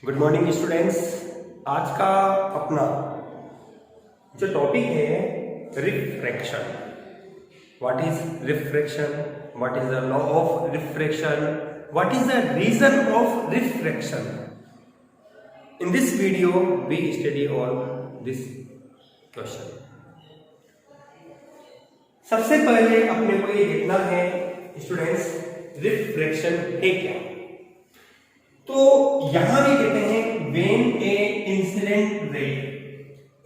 Good morning students. आज का अपना जो टॉपिक है refraction. What is refraction, what is the law of refraction, what is the reason of refraction. In this video we study all this question. सबसे पहले अपने को ये देखना है स्टूडेंट्स, रिफ्रैक्शन है क्या। तो यहां भी कहते हैं when A incident ray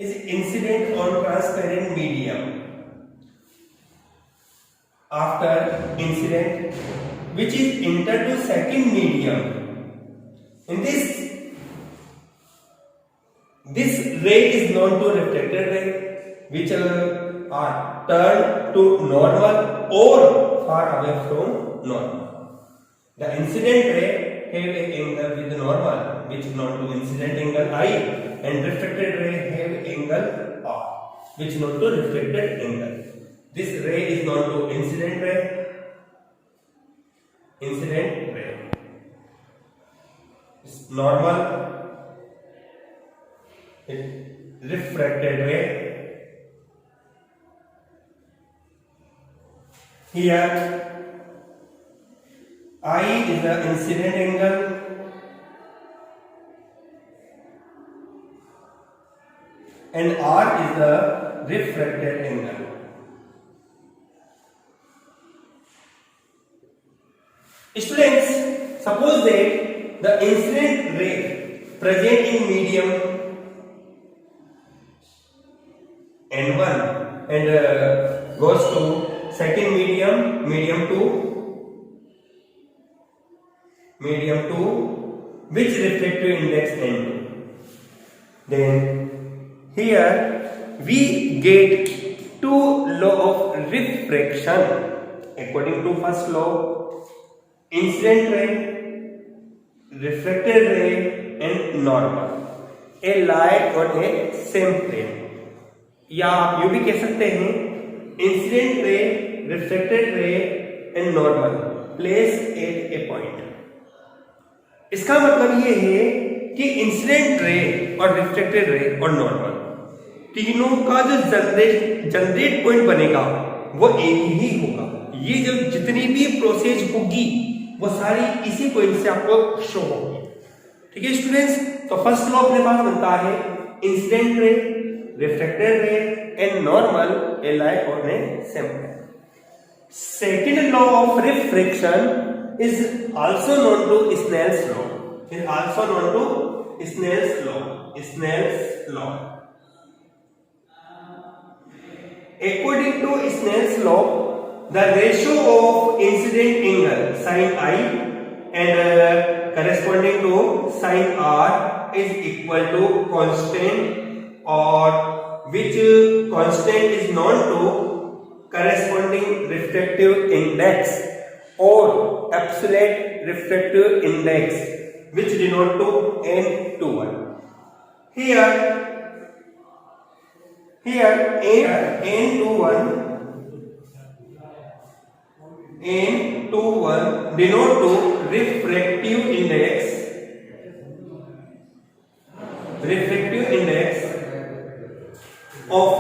is incident on transparent medium after incident which is entered to second medium, in this ray is known to reflected ray which are turned to normal or far away from normal. The incident ray have a angle with normal which is known to incident angle I, and reflected ray have angle R which is known to reflected angle. This ray is known to incident ray. Incident ray is normal, refracted ray. Here I is the incident angle and R is the refracted angle. Students, suppose that the incident ray present in medium N1 and goes to second medium, medium 2, which refractive index N2. Then here we get two law of refraction. According to first law, incident ray, refracted ray and normal a lie on a same plane, या आप यूं भी कह सकते हैं incident ray, reflected ray and normal place at A point. इसका मतलब ये है कि इंसिडेंट रे और रिफ्लेक्टेड रे और नॉर्मल तीनों का जो जनरेट पॉइंट बनेगा वो एक ही होगा। ये जो जितनी भी प्रोसेस होगी वो सारी इसी पॉइंट से आपको शो होगी। ठीक है स्टूडेंट्स, तो फर्स्ट लॉ अपने पास बनता है incident ray, reflected ray and normal a lie on a same plane. Second law of refraction is also known to Snell's law, is also known to Snell's law, Snell's law. According to Snell's law, the ratio of incident angle sin I and corresponding to sin R is equal to constant, or which constant is known to corresponding refractive index or absolute refractive index, which denote to N21. Here N21 denote to refractive index of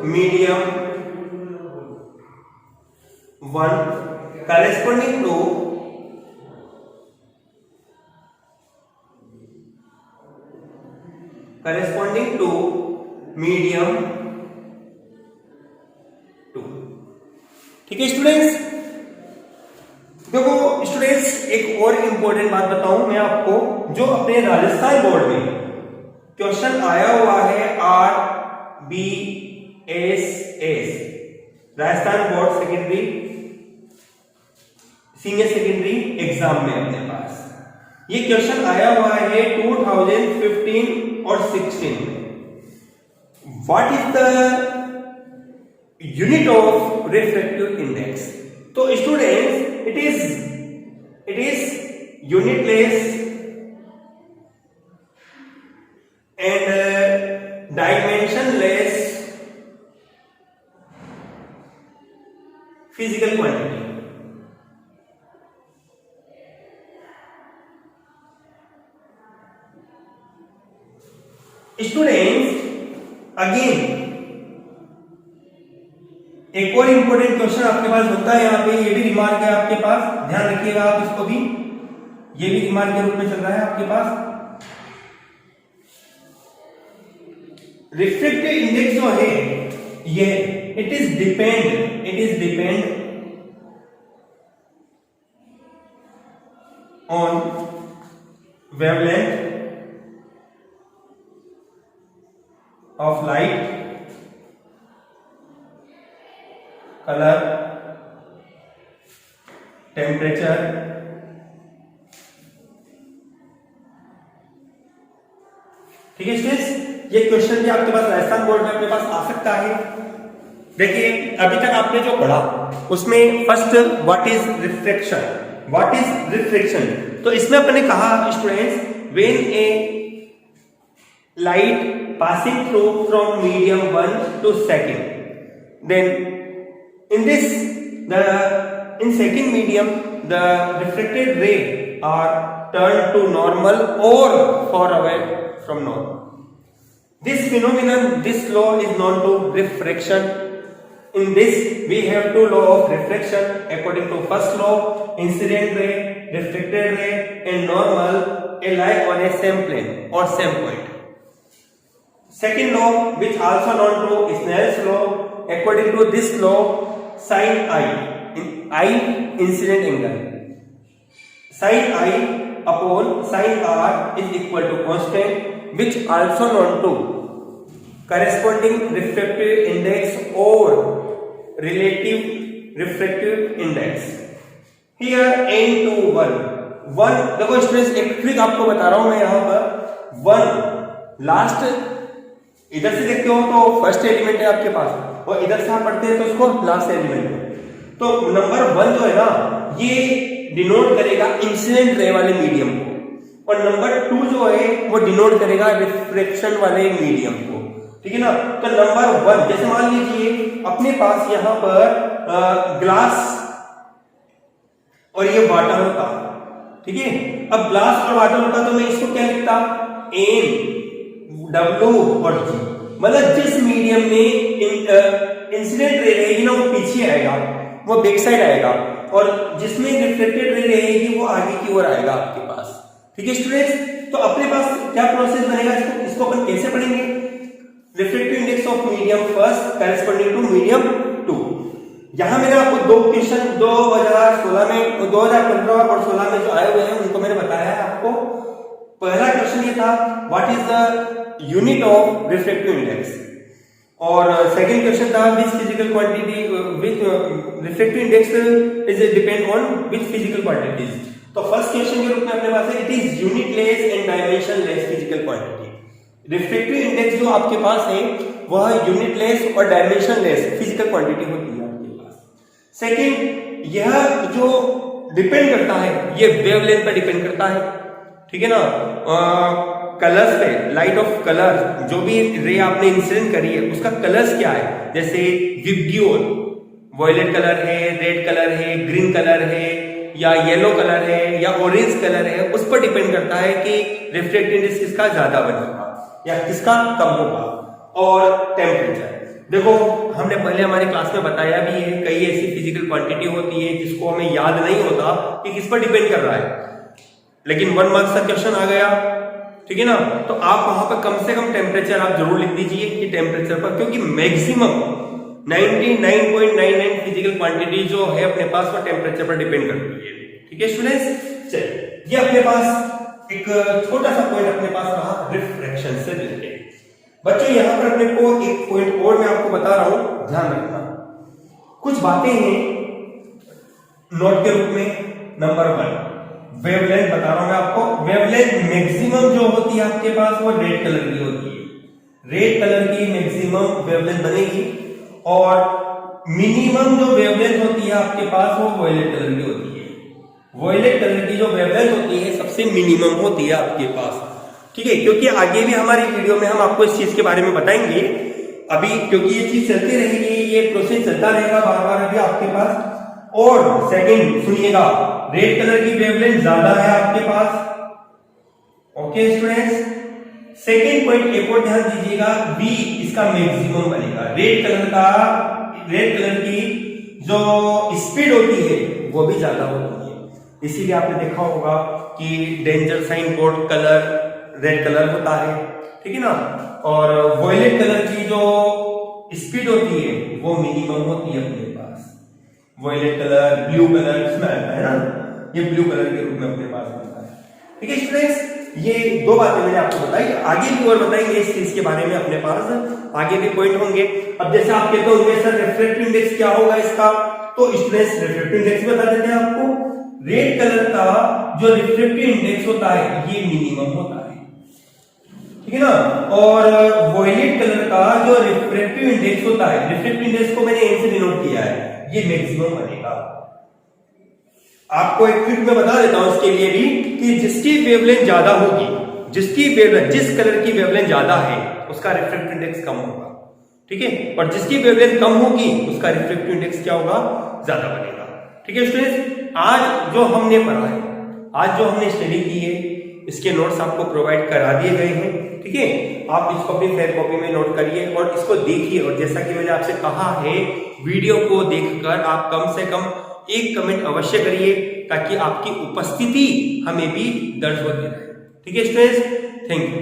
medium 1 corresponding to medium 2। ठीक है students, देखो students एक और important बात बताऊं मैं आपको, जो अपने राजस्थान बोर्ड में क्वेश्चन आया हुआ है RBSS, Rajasthan board secondary senior secondary exam में अपने पास ये क्वेश्चन आया हुआ है 2015 और 16 में। What is the unit of refractive index. तो students it is unitless and dimensionless physical quantity. Students again एक और इंपॉर्टेंट क्वेश्चन आपके पास होता है यहाँ पे, ये भी रिमार्क है आपके पास, ध्यान रखिएगा आप इसको भी, ये भी रिमार्क के रूप में चल रहा है आपके पास। रिफ्रैक्टिव इंडेक्स जो है ये it is depend on wavelength of light, colour, temperature, ठीक है स्टूडेंट्स। ये क्वेश्चन भी आपके पास राजस्थान बोर्ड में आपके पास आ सकता है। देखिए अभी तक आपने जो पढ़ा उसमें फर्स्ट व्हाट इज रिफ्रैक्शन, तो इसमें अपने कहा students when A light passing through from medium 1 to second, then in second medium the refracted ray are turned to normal or far away from normal. This phenomenon, this law is known to refraction. In this we have two law of refraction. According to first law, incident ray, refracted ray and normal lie on a same plane or same point. Second law, which also known to Snell's law, according to this law, sin I incident angle, sin I upon sin R is equal to constant, which also known to corresponding refractive index or relative refractive index. Here n to 1 देखो students एक trick आपको बता रहा हूं मैं यहां पर, 1 last इधर से देखते हो तो फर्स्ट एलिमेंट है आपके पास और इधर से आप पढ़ते हैं तो उसको लास्ट एलिमेंट है। तो नंबर 1 जो है ना ये डिनोट करेगा इंसिडेंट रे वाले मीडियम को और नंबर 2 जो है वो डिनोट करेगा रिफ्रैक्शन वाले मीडियम को, ठीक है ना। तो नंबर 1 जैसे मान लीजिए अपने पास यहां पर ग्लास और ये वाटर होता, ठीक है। अब ग्लास और वाटर होता तो मैं इसको क्या लिखता, एन W और G, मतलब जिस मीडियम में इंसिडेंट रे रहेगी ना वो पीछे आएगा, वो बैक साइड आएगा और जिसमें रिफ्लेक्टेड रे रहेगी वो आगे की ओर आएगा आपके पास, ठीक है स्टूडेंट्स। तो अपने पास क्या प्रोसेस बनेगा, इसको अपन कैसे पढ़ेंगे, reflective index of medium first corresponding to medium 2। यहां मैंने आपको दो क्वेश्चन 2016 में 2015 और 16 में जो आए हुए हैं उनको मैंने बताया है आपको। पहला क्वेश्चन ये था what is the unit of refractive index और सेकंड क्वेश्चन था which physical quantity which refractive index is depend on which physical quantities. तो फर्स्ट क्वेश्चन के रूप में अपने पास है it is unitless and dimensionless physical quantity. Refractive index जो आपके पास है वह यूनिटलेस और डायमेंशनलेस फिजिकल क्वांटिटी होती है आपके पास। सेकंड यह जो डिपेंड करता है ये वेवलेंथ पर डिपेंड करता है, ठीक है ना। कलर्स पे लाइट ऑफ कलर जो भी रे आपने इंसिडेंट करी है उसका कलर्स क्या है, जैसे विबग्योर वॉयलेट कलर है, रेड कलर है, ग्रीन कलर है या येलो कलर है या ऑरेंज कलर है, उस पर डिपेंड करता है कि रिफ्रैक्टिव इंडेक्स किसका ज्यादा बनेगा या किसका कम होगा। और टेम्परेचर देखो हमने पहले हमारी क्लास में बताया भी है, कई ऐसी फिजिकल क्वांटिटी होती है जिसको हमें याद नहीं होता कि किस पर डिपेंड कर रहा है, लेकिन 1 मार्क्स का क्वेश्चन आ गया, ठीक है ना। तो आप वहां पर कम से कम टेम्परेचर आप जरूर लिख दीजिए कि टेम्परेचर पर, क्योंकि मैक्सिमम 99.99 फिजिकल क्वांटिटी जो है अपने पास वो टेम्परेचर पर डिपेंड करती है, ठीक है स्टूडेंट्स। चलिए ये अपने पास एक छोटा सा पॉइंट अपने पास रहा रिफ्रैक्शन से रिलेटेड। बच्चों यहां पर अपने को एक पॉइंट और मैं आपको बता रहा हूं, ध्यान रखना। कुछ बातें हैं नोट के रूप में। नंबर 1 वेवलेंथ बता रहा हूं मैं आपको। वेवलेंथ मैक्सिमम जो होती है आपके पास वो रेड कलर की होती है, रेड कलर की मैक्सिमम वेवलेंथ बनेगी और मिनिमम जो वेवलेंथ होती है आपके पास वो वॉयलेट कलर की होती है। वॉयलेट कलर की जो वेवलेंथ होती है सबसे मिनिमम होती है आपके पास, ठीक है। क्योंकि आगे भी हमारी वीडियो में हम आपको इस चीज के बारे में बताएंगे, अभी क्योंकि ये चीज चलती रहेगी, ये प्रोसेस चलता रहेगा बार बार अभी आपके पास। और सेकंड सुनिएगा, रेड कलर की वेवलेंथ ज्यादा है आपके पास, ओके स्टूडेंट्स। सेकेंड पॉइंट एक और ध्यान दीजिएगा, V इसका मैक्सिमम बनेगा। रेड कलर की जो स्पीड होती है वो भी ज्यादा होती है, इसीलिए आपने देखा होगा कि danger sign board colour red colour होता है, ठीक है ना। और वॉयलेट कलर की जो स्पीड होती है वो मिनिमम होती है अपने पास। वॉयलेट कलर, ब्लू कलर इसमें आता है ना, ये ब्लू कलर के रूप में अपने पास आता है। ठीक है स्टूडेंट्स, ये दो बातें मैंने आपको बताई, आगे भी और बताएंगे इस चीज के बारे में, अपने पास आगे भी पॉइंट होंगे। अब जैसे आप कहते होंगे सर रिफ्रैक्टिव इंडेक्स क्या होगा इसका, तो स्टूडेंट्स रिफ्रैक्टिव इंडेक्स बता देते हैं आपको। रेड कलर का जो रिफ्रैक्टिव इंडेक्स होता है ये मिनिमम होता है, ठीक है ना। और वॉयलेट कलर का जो रिफ्रैक्टिव इंडेक्स होता है, रिफ्रैक्टिव इंडेक्स को मैंने एन से डिनोट किया है, ये मैक्सिमम बनेगा। आपको एक ट्रिक में बता देता हूं इसके लिए भी कि जिसकी वेवलेंथ ज्यादा होगी, जिस कलर की वेवलेंथ ज्यादा है उसका रिफ्रैक्टिव इंडेक्स कम होगा, ठीक है। और जिसकी वेवलेंथ कम होगी उसका रिफ्रैक्टिव इंडेक्स क्या होगा, ज्यादा बनेगा। ठीक है स्टूडेंट्स, आज जो हमने पढ़ा है, आज जो हमने स्टडी की है, इसके नोट्स आपको प्रोवाइड करा दिए गए हैं, ठीक है। आप इसको अपनी फेयर कॉपी में नोट करिए और इसको देखिए। और जैसा कि मैंने आपसे कहा है, वीडियो को देखकर आप कम से कम एक कमेंट अवश्य करिए ताकि आपकी उपस्थिति हमें भी दर्ज होती रहे। ठीक है स्टूडेंट्स, थैंक यू।